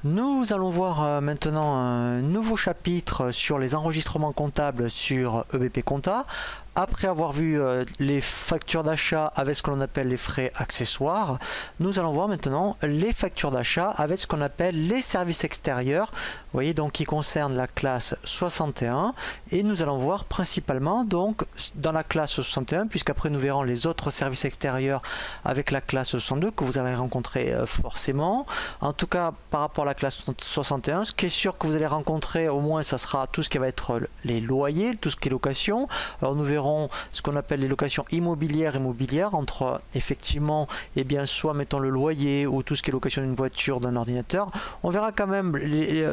Nous allons voir maintenant un nouveau chapitre sur les enregistrements comptables sur EBP Compta. Après avoir vu les factures d'achat avec ce que l'on appelle les frais accessoires, nous allons voir maintenant les factures d'achat avec ce qu'on appelle les services extérieurs. Vous voyez, donc qui concerne la classe 61, et nous allons voir principalement donc dans la classe 61, puisqu'après nous verrons les autres services extérieurs avec la classe 62 que vous avez rencontré forcément. En tout cas, par rapport à la classe 61, ce qui est sûr que vous allez rencontrer au moins, ça sera tout ce qui va être les loyers, tout ce qui est location. Alors nous verrons ce qu'on appelle les locations immobilières entre effectivement soit mettons le loyer ou tout ce qui est location d'une voiture, d'un ordinateur. On verra quand même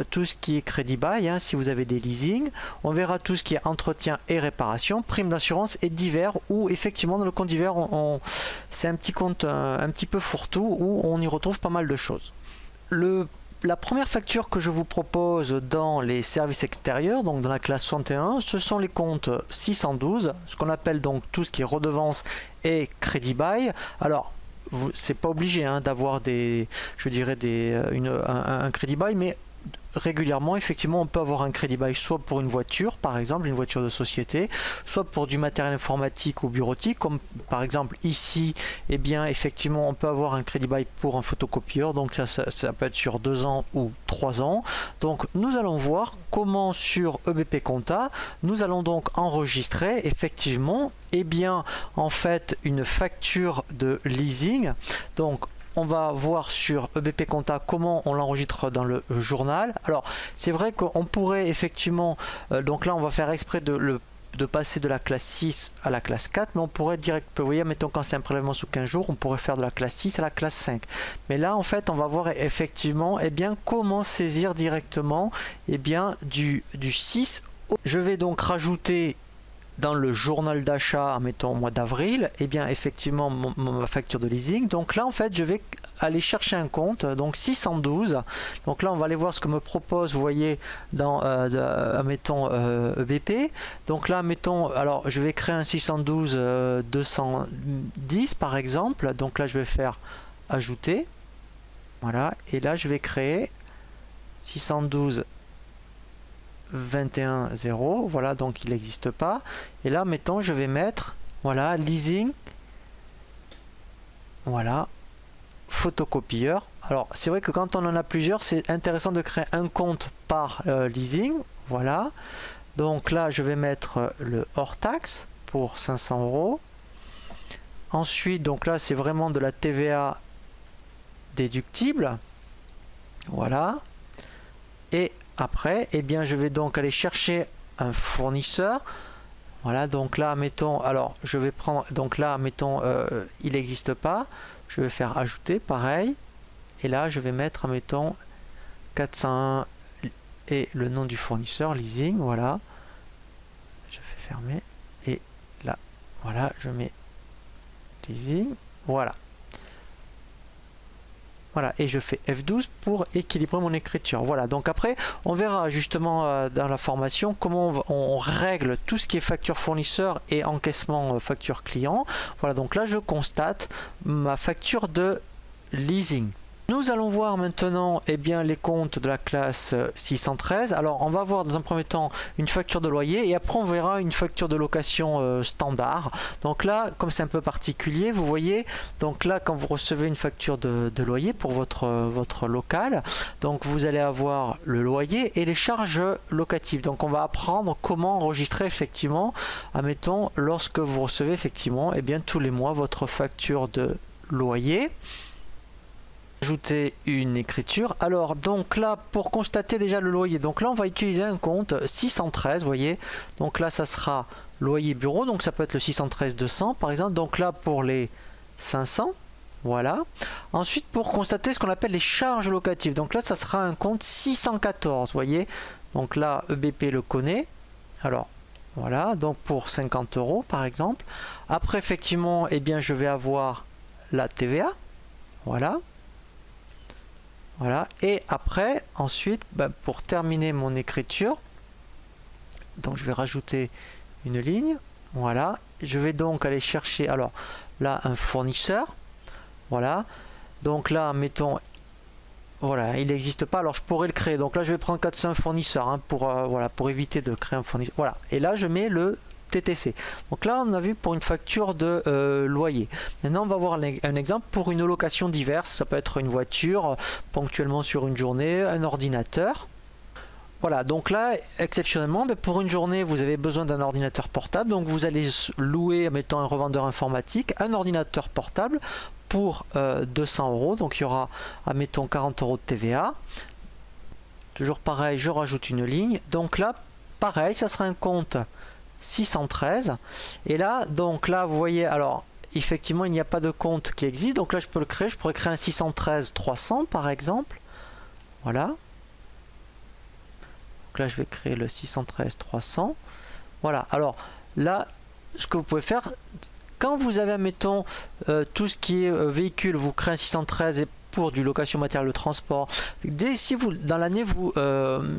tout ce qui est crédit bail, si vous avez des leasing. On verra tout ce qui est entretien et réparation, prime d'assurance et divers, où effectivement dans le compte divers c'est un petit compte un petit peu fourre-tout où on y retrouve pas mal de choses. La première facture que je vous propose dans les services extérieurs, donc dans la classe 61, ce sont les comptes 612, ce qu'on appelle donc tout ce qui est redevance et crédit bail. Alors, c'est pas obligé d'avoir un crédit bail, mais régulièrement, effectivement, on peut avoir un crédit bail soit pour une voiture, par exemple, une voiture de société, soit pour du matériel informatique ou bureautique, comme par exemple ici, effectivement, on peut avoir un crédit bail pour un photocopieur, donc ça peut être sur 2 ans ou 3 ans. Donc, nous allons voir comment sur EBP Compta, nous allons donc enregistrer effectivement, en fait, une facture de leasing. Donc, on va voir sur EBP Compta comment on l'enregistre dans le journal. Alors c'est vrai qu'on pourrait effectivement, donc là on va faire exprès de passer de la classe 6 à la classe 4, mais on pourrait vous voyez, mettons quand c'est un prélèvement sous 15 jours, on pourrait faire de la classe 6 à la classe 5. Mais là en fait on va voir effectivement comment saisir directement du 6. Je vais donc rajouter dans le journal d'achat, mettons au mois d'avril, effectivement ma facture de leasing. Donc là en fait je vais aller chercher un compte, donc 612. Donc là on va aller voir ce que me propose, vous voyez, dans mettons EBP. Donc là mettons, alors je vais créer un 612 210 par exemple. Donc là je vais faire ajouter, voilà, et là je vais créer 612 21,0, voilà, donc il n'existe pas. Et là mettons je vais mettre, voilà, leasing, voilà, photocopieur. Alors c'est vrai que quand on en a plusieurs, c'est intéressant de créer un compte par leasing, voilà. Donc là je vais mettre le hors taxe pour 500 euros. Ensuite, donc là c'est vraiment de la TVA déductible, voilà. Et après, je vais donc aller chercher un fournisseur. Voilà, donc là, mettons, alors je vais prendre, donc là, mettons, il n'existe pas. Je vais faire ajouter, pareil. Et là, je vais mettre, mettons, 401 et le nom du fournisseur, leasing, voilà. Je fais fermer. Et là, voilà, je mets leasing, voilà. Voilà, et je fais F12 pour équilibrer mon écriture. Voilà, donc après, on verra justement dans la formation comment on règle tout ce qui est facture fournisseur et encaissement facture client. Voilà, donc là, je constate ma facture de leasing. Nous allons voir maintenant les comptes de la classe 613. Alors on va voir dans un premier temps une facture de loyer et après on verra une facture de location standard. Donc là, comme c'est un peu particulier, vous voyez, donc là quand vous recevez une facture de loyer pour votre local, donc vous allez avoir le loyer et les charges locatives. Donc on va apprendre comment enregistrer effectivement, admettons, lorsque vous recevez effectivement tous les mois votre facture de loyer. Ajouter une écriture. Alors donc là pour constater déjà le loyer, donc là on va utiliser un compte 613, vous voyez, donc là ça sera loyer bureau, donc ça peut être le 613 200 par exemple, donc là pour les 500, voilà. Ensuite pour constater ce qu'on appelle les charges locatives, donc là ça sera un compte 614, vous voyez, donc là EBP le connaît. Alors voilà, donc pour 50 euros par exemple. Après effectivement je vais avoir la TVA, voilà. Voilà, et après, ensuite, pour terminer mon écriture, donc je vais rajouter une ligne, voilà, je vais donc aller chercher, alors là, un fournisseur, voilà, donc là, mettons voilà, il n'existe pas, alors je pourrais le créer. Donc là, je vais prendre 401 fournisseur hein, voilà, pour éviter de créer un fournisseur. Voilà, et là, je mets le TTC. Donc là, on a vu pour une facture de loyer. Maintenant, on va voir un exemple pour une location diverse. Ça peut être une voiture, ponctuellement sur une journée, un ordinateur. Voilà, donc là, exceptionnellement, pour une journée, vous avez besoin d'un ordinateur portable. Donc vous allez louer, mettons un revendeur informatique, un ordinateur portable pour 200 €. Donc il y aura, admettons, 40 € de TVA. Toujours pareil, je rajoute une ligne. Donc là, pareil, ça sera un compte 613. Et là, donc là, vous voyez, alors, effectivement, il n'y a pas de compte qui existe. Donc là, je peux le créer. Je pourrais créer un 613 300, par exemple. Voilà. Donc là, je vais créer le 613 300. Voilà. Alors là, ce que vous pouvez faire, quand vous avez, admettons, tout ce qui est véhicule, vous créez un 613 et pour du location matériel de transport. Si vous, dans l'année, vous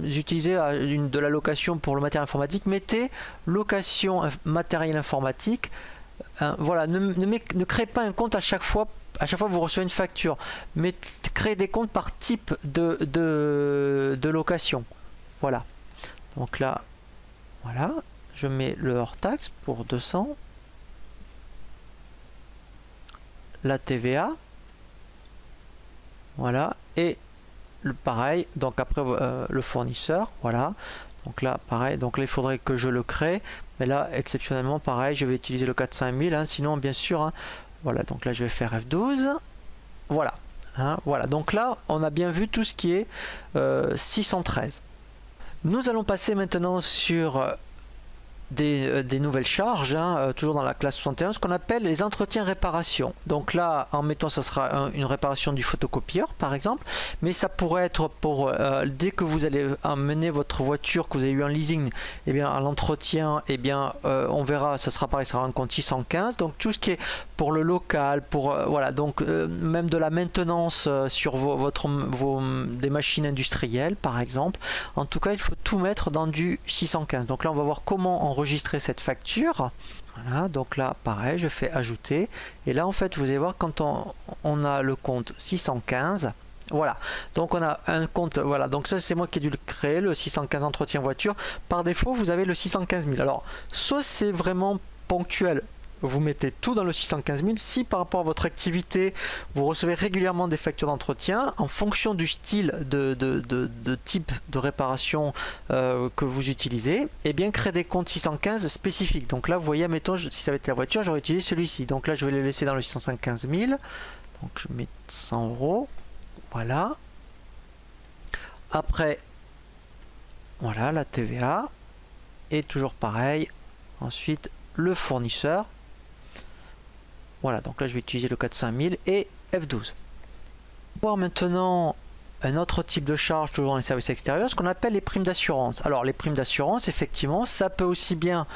utilisez de la location pour le matériel informatique, mettez location matériel informatique. Voilà, ne créez pas un compte à chaque fois. À chaque fois que vous recevez une facture, mais créez des comptes par type de location. Voilà. Donc là, voilà, je mets le hors taxe pour 200. La TVA. Voilà. Et le pareil, donc après le fournisseur. Voilà. Donc là, pareil. Donc là, il faudrait que je le crée. Mais là, exceptionnellement, pareil, je vais utiliser le 405 000. Hein, sinon, bien sûr, hein, voilà. Donc là, je vais faire F12. Voilà. Hein, voilà. Donc là, on a bien vu tout ce qui est 613. Nous allons passer maintenant sur des nouvelles charges, hein, toujours dans la classe 61, ce qu'on appelle les entretiens réparations. Donc là, en mettant, ça sera une réparation du photocopieur, par exemple, mais ça pourrait être pour dès que vous allez emmener votre voiture que vous avez eu en leasing, et bien à l'entretien, et bien on verra, ça sera pareil, ça sera un compte 615. Donc tout ce qui est pour le local, pour voilà, donc même de la maintenance sur des machines industrielles, par exemple. En tout cas, il faut tout mettre dans du 615. Donc là, on va voir comment enregistrer cette facture. Voilà, donc là pareil, je fais ajouter et là en fait vous allez voir quand on a le compte 615, voilà, donc on a un compte, voilà, donc ça c'est moi qui ai dû le créer, le 615 entretien voiture. Par défaut vous avez le 615 000. Alors soit c'est vraiment ponctuel, vous mettez tout dans le 615 000. Si par rapport à votre activité, vous recevez régulièrement des factures d'entretien, en fonction du style de type de réparation que vous utilisez, et bien créer des comptes 615 spécifiques. Donc là, vous voyez, mettons, si ça avait été la voiture, j'aurais utilisé celui-ci. Donc là, je vais le laisser dans le 615 000. Donc je mets 100 €. Voilà. Après, voilà, la TVA. Et toujours pareil. Ensuite, le fournisseur. Voilà, donc là je vais utiliser le 405 000 et F12. On va voir maintenant un autre type de charge, toujours dans les services extérieurs, ce qu'on appelle les primes d'assurance. Alors les primes d'assurance, effectivement, ça peut aussi bien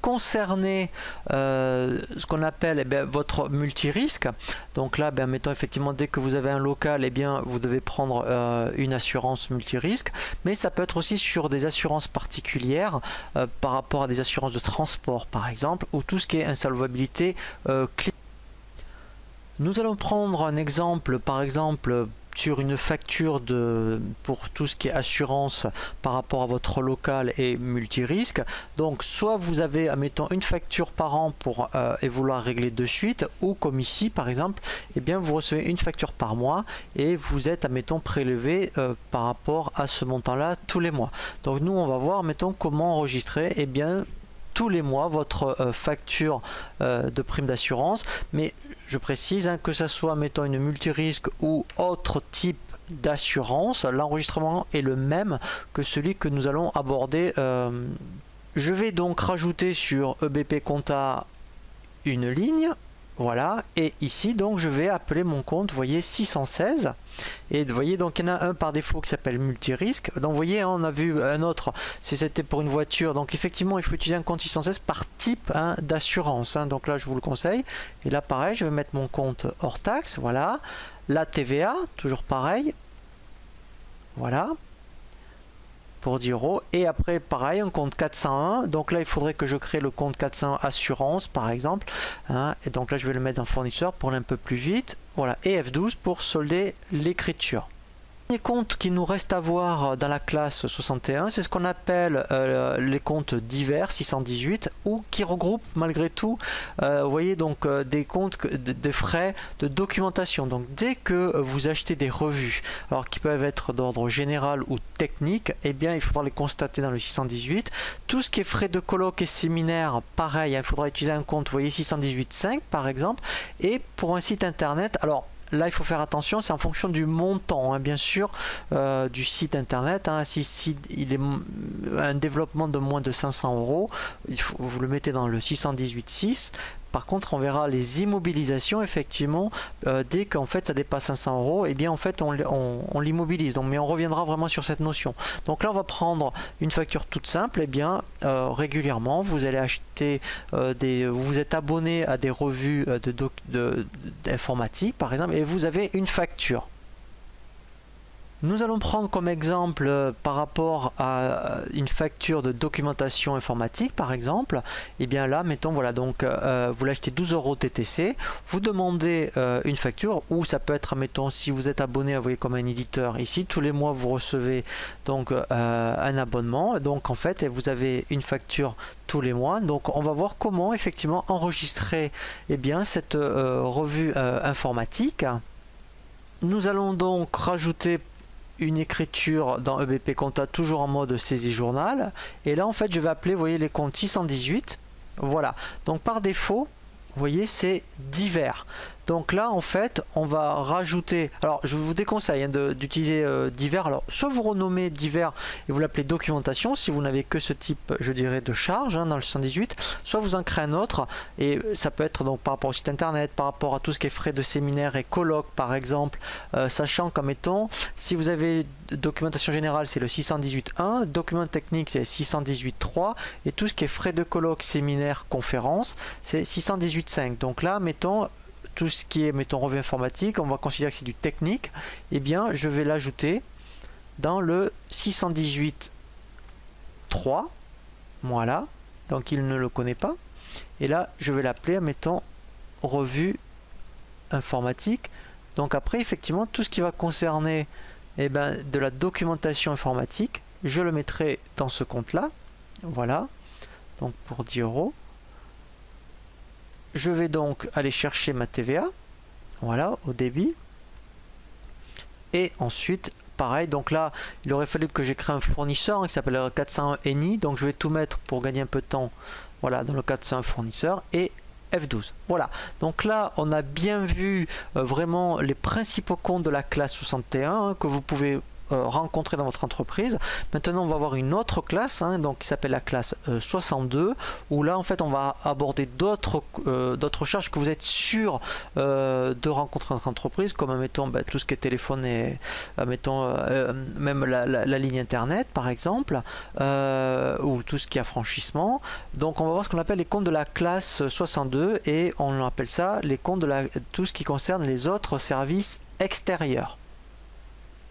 concerner ce qu'on appelle votre multirisque. Donc là, mettons effectivement dès que vous avez un local, vous devez prendre une assurance multirisque, mais ça peut être aussi sur des assurances particulières par rapport à des assurances de transport par exemple, ou tout ce qui est insolvabilité client. Nous allons prendre un exemple, par exemple sur une facture pour tout ce qui est assurance par rapport à votre local et multirisque. Donc soit vous avez, admettons, une facture par an et vouloir régler de suite, ou comme ici par exemple, vous recevez une facture par mois et vous êtes, admettons, prélevé par rapport à ce montant là tous les mois. Donc nous on va voir, admettons, comment enregistrer tous les mois votre facture de prime d'assurance. Mais je précise que ce soit, mettons, une multirisque ou autre type d'assurance, l'enregistrement est le même que celui que nous allons aborder. Je vais donc rajouter sur EBP Compta une ligne. Voilà, et ici donc je vais appeler mon compte, vous voyez, 616, et vous voyez donc il y en a un par défaut qui s'appelle multirisque. Donc vous voyez, on a vu un autre si c'était pour une voiture. Donc effectivement il faut utiliser un compte 616 par type d'assurance, donc là je vous le conseille. Et là pareil, je vais mettre mon compte hors taxe, voilà, la TVA toujours pareil, voilà, pour 10 €. Et après pareil, un compte 401. Donc là il faudrait que je crée le compte 401 assurance par exemple, et donc là je vais le mettre en fournisseur pour aller un peu plus vite. Voilà, et F12 pour solder l'écriture. Les comptes qu'il nous reste à voir dans la classe 61, c'est ce qu'on appelle les comptes divers 618 ou qui regroupent malgré tout, vous voyez, donc des comptes, des frais de documentation. Donc dès que vous achetez des revues, alors qui peuvent être d'ordre général ou technique, eh bien il faudra les constater dans le 618. Tout ce qui est frais de colloque et séminaire, pareil, il faudra utiliser un compte, vous voyez, 618.5 par exemple. Et pour un site internet, alors là, il faut faire attention, c'est en fonction du montant, hein, bien sûr, du site internet. Hein. Si il est un développement de moins de 500 €, vous le mettez dans le 618.6. Par contre, on verra les immobilisations, effectivement, dès qu'en fait ça dépasse 500 €, et bien en fait on l'immobilise. Mais on reviendra vraiment sur cette notion. Donc là, on va prendre une facture toute simple. Et bien régulièrement, vous allez acheter vous vous êtes abonné à des revues d'informatique, par exemple, et vous avez une facture. Nous allons prendre comme exemple par rapport à une facture de documentation informatique par exemple. Et bien là, mettons, voilà, donc vous l'achetez 12 € TTC, vous demandez une facture, ou ça peut être, mettons, si vous êtes abonné, vous voyez, comme un éditeur ici, tous les mois vous recevez donc un abonnement, donc en fait vous avez une facture tous les mois. Donc on va voir comment effectivement enregistrer bien cette revue informatique. Nous allons donc rajouter une écriture dans EBP Compta, toujours en mode saisie journal, et là en fait je vais appeler, vous voyez, les comptes 618. Voilà, donc par défaut, vous voyez, c'est divers. Donc là en fait on va rajouter, alors je vous déconseille d'utiliser divers. Alors soit vous renommez divers et vous l'appelez documentation si vous n'avez que ce type, je dirais, de charge dans le 118, soit vous en créez un autre, et ça peut être donc par rapport au site internet, par rapport à tout ce qui est frais de séminaire et colloque par exemple, sachant qu'en mettons, si vous avez documentation générale, c'est le 618.1, document technique c'est 618.3, et tout ce qui est frais de colloque, séminaire, conférence, c'est 618.5. donc là mettons tout ce qui est, mettons, revue informatique, on va considérer que c'est du technique, et bien je vais l'ajouter dans le 618.3. Voilà, donc il ne le connaît pas, et là je vais l'appeler, mettons, revue informatique. Donc après, effectivement, tout ce qui va concerner de la documentation informatique, je le mettrai dans ce compte là. Voilà, donc pour 10 €. Je vais donc aller chercher ma TVA, voilà, au débit, et ensuite pareil, donc là il aurait fallu que j'ai créé un fournisseur qui s'appelle 401 ENI, donc je vais tout mettre pour gagner un peu de temps, voilà, dans le 401 fournisseur, et F12. Voilà, donc là on a bien vu vraiment les principaux comptes de la classe 61 que vous pouvez rencontrer dans votre entreprise. Maintenant on va avoir une autre classe, donc qui s'appelle la classe 62, où là en fait on va aborder d'autres charges que vous êtes sûr de rencontrer dans votre entreprise, comme mettons tout ce qui est téléphone et mettons même la ligne internet par exemple, ou tout ce qui est affranchissement. Donc on va voir ce qu'on appelle les comptes de la classe 62, et on appelle ça les comptes de tout ce qui concerne les autres services extérieurs.